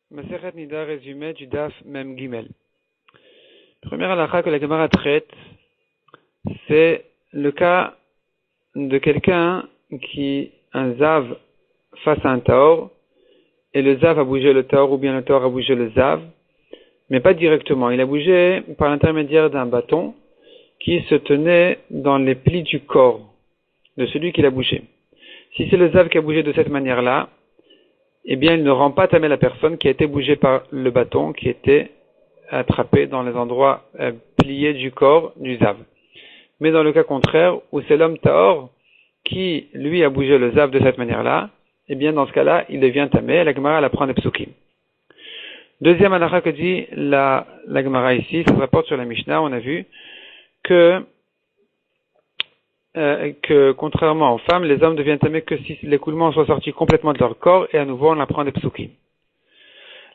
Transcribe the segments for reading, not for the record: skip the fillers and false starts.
Masechet Nida, résumé du Daf Mem Gimel. Première halakha que la Gemara traite, c'est le cas de quelqu'un qui, un zav face à un taor, et le zav a bougé le taor, ou bien le taor a bougé le zav, mais pas directement. Il a bougé par l'intermédiaire d'un bâton qui se tenait dans les plis du corps de celui qui l'a bougé. Si c'est le zav qui a bougé de cette manière-là, eh bien, il ne rend pas tamé la personne qui a été bougée par le bâton, qui était attrapé dans les endroits pliés du corps du zav. Mais dans le cas contraire, où c'est l'homme taor qui, lui, a bougé le zav de cette manière-là, eh bien, dans ce cas-là, il devient tamé. La Gemara l'apprend des psukim. Deuxième halakha que dit la Gemara ici, ça se rapporte sur la Mishnah, on a vu que contrairement aux femmes, les hommes deviennent tamés que si l'écoulement soit sorti complètement de leur corps, et à nouveau on apprend des psukim.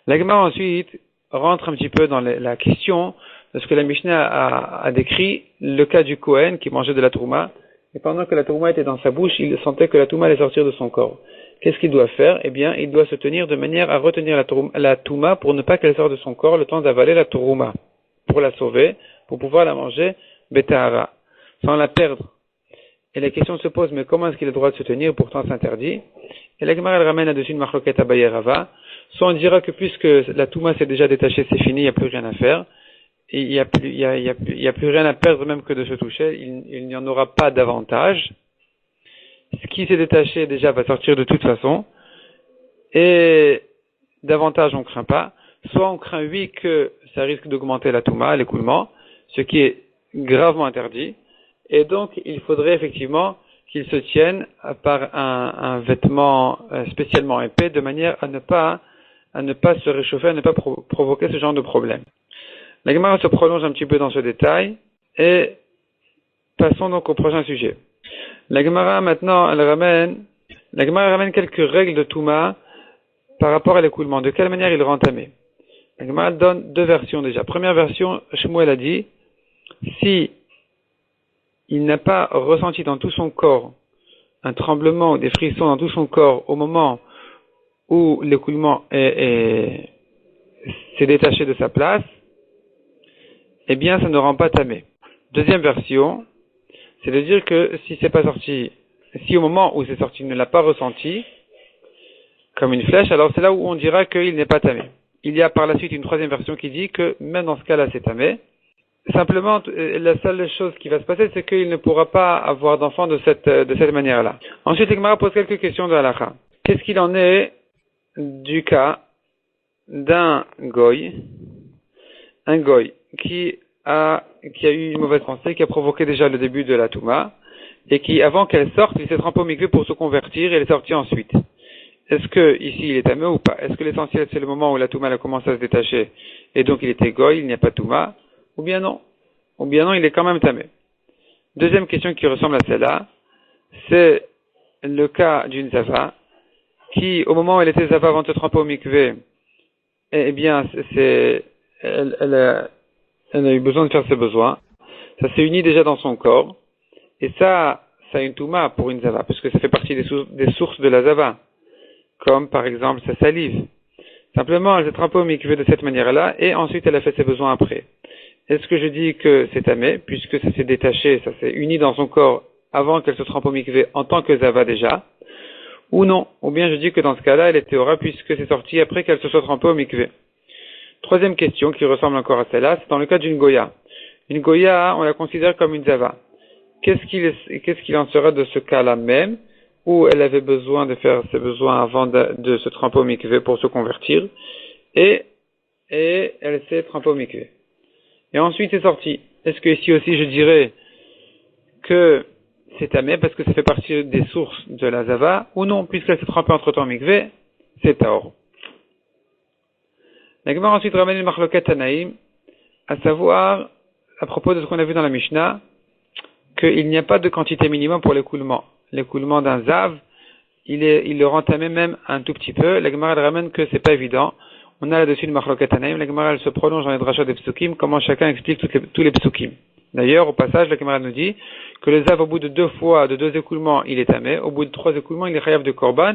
La Gemara ensuite rentre un petit peu dans la question, parce que la Mishnah a décrit le cas du Kohen qui mangeait de la trouma, et pendant que la trouma était dans sa bouche, il sentait que la trouma allait sortir de son corps. Qu'est-ce qu'il doit faire? Eh bien, il doit se tenir de manière à retenir la trouma pour ne pas qu'elle sorte de son corps le temps d'avaler la trouma, pour la sauver, pour pouvoir la manger betahara, sans la perdre. Et la question se pose, mais comment est-ce qu'il a le droit de se tenir, pourtant c'est interdit? Et la Gemara elle ramène là-dessus une marloquette à Abaye et Rava. Soit on dira que puisque la touma s'est déjà détachée, c'est fini, il n'y a plus rien à faire. Et il n'y a plus rien à perdre même que de se toucher, il n'y en aura pas davantage. Ce qui s'est détaché déjà va sortir de toute façon. Et davantage on craint pas. Soit on craint oui que ça risque d'augmenter la touma, l'écoulement, ce qui est gravement interdit. Et donc, il faudrait effectivement qu'il se tienne par un vêtement spécialement épais, de manière à ne pas se réchauffer, à ne pas provoquer ce genre de problème. La Gemara se prolonge un petit peu dans ce détail, et passons donc au prochain sujet. La Gemara maintenant, elle ramène quelques règles de Touma par rapport à l'écoulement. De quelle manière il rend tamé? La Gemara donne deux versions déjà. Première version, Shmuel a dit, si il n'a pas ressenti dans tout son corps un tremblement ou des frissons dans tout son corps au moment où l'écoulement s'est détaché de sa place, eh bien, ça ne rend pas tamé. Deuxième version, c'est de dire que si au moment où c'est sorti, il ne l'a pas ressenti, comme une flèche, alors c'est là où on dira qu'il n'est pas tamé. Il y a par la suite une troisième version qui dit que même dans ce cas-là, c'est tamé. Simplement, la seule chose qui va se passer, c'est qu'il ne pourra pas avoir d'enfant de cette manière-là. Ensuite, l'Gemara pose quelques questions de halakha. Qu'est-ce qu'il en est du cas d'un goy, un goy qui a eu une mauvaise pensée, qui a provoqué déjà le début de la touma, et qui, avant qu'elle sorte, il s'est trempé au mikvé pour se convertir, et elle est sortie ensuite. Est-ce que ici il est tamé ou pas? Est-ce que l'essentiel c'est le moment où la touma a commencé à se détacher, et donc il était goy, il n'y a pas de touma? Ou bien non, il est quand même tamé. Deuxième question qui ressemble à celle-là, c'est le cas d'une zava, qui, au moment où elle était zava avant de se tremper au mikvé, eh bien, elle a eu besoin de faire ses besoins. Ça s'est uni déjà dans son corps. Et ça a une touma pour une zava, parce que ça fait partie des sources de la zava. Comme, par exemple, sa salive. Simplement, elle s'est trempée au mikvé de cette manière-là, et ensuite elle a fait ses besoins après. Est-ce que je dis que c'est tamé, puisque ça s'est détaché, ça s'est uni dans son corps avant qu'elle se trempe au mikvé en tant que zava déjà, ou non? Ou bien je dis que dans ce cas-là, elle est théora, puisque c'est sorti après qu'elle se soit trempée au mikvé. Troisième question, qui ressemble encore à celle-là, c'est dans le cas d'une goya. Une goya, on la considère comme une zava. Qu'est-ce qu'il en sera de ce cas-là même, où elle avait besoin de faire ses besoins avant de se tremper au mikvé pour se convertir, et elle s'est trempée au mikvé. Et ensuite c'est sorti. Est-ce que ici aussi je dirais que c'est tamé parce que ça fait partie des sources de la zava, ou non, puisqu'elle s'est trempée entre temps au mikvé, c'est taor. La Gemara ensuite ramène une marloquet Tanaïm, à savoir, à propos de ce qu'on a vu dans la Mishnah, qu'il n'y a pas de quantité minimum pour l'écoulement. L'écoulement d'un zav, il le rend tamé même un tout petit peu. La Gemara ramène que c'est pas évident. On a là-dessus une marloquet Tanaïm. La Gemara elle se prolonge dans les drachot des psukim, comment chacun explique tous les psukim. D'ailleurs, au passage, la Gemara nous dit que le zav, au bout de deux écoulements, il est tamé. Au bout de 3 écoulements, il est chayav de korban.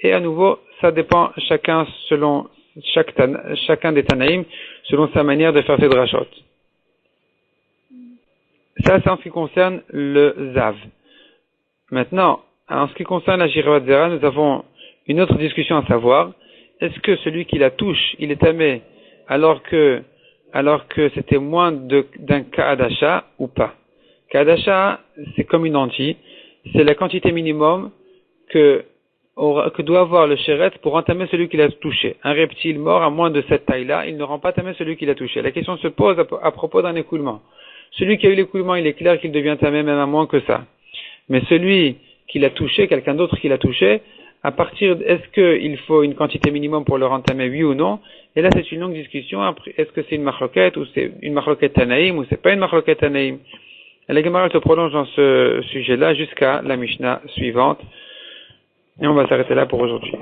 Et à nouveau, ça dépend chacun selon chacun des Tanaïm selon sa manière de faire ses drachot. Ça, c'est en ce qui concerne le Zav. Maintenant, en ce qui concerne la Jiravat Zera, nous avons une autre discussion à savoir. Est-ce que celui qui la touche, il est tamé alors que c'était moins d'un Ka'adasha ou pas? Ka'adasha, c'est comme une lentille. C'est la quantité minimum que doit avoir le Sheret pour entamer celui qui l'a touché. Un reptile mort à moins de cette taille-là, il ne rend pas tamé celui qui l'a touché. La question se pose à propos d'un écoulement. Celui qui a eu l'écoulement, il est clair qu'il devient tamé même à moins que ça. Mais celui qui l'a touché, quelqu'un d'autre qui l'a touché, est-ce qu'il faut une quantité minimum pour le rendre tamé, oui ou non? Et là, c'est une longue discussion. Est-ce que c'est une machloket, ou c'est une machloket tanaïm, ou c'est pas une machloket tanaïm? Et la Gemara se prolonge dans ce sujet-là jusqu'à la Mishnah suivante. Et on va s'arrêter là pour aujourd'hui.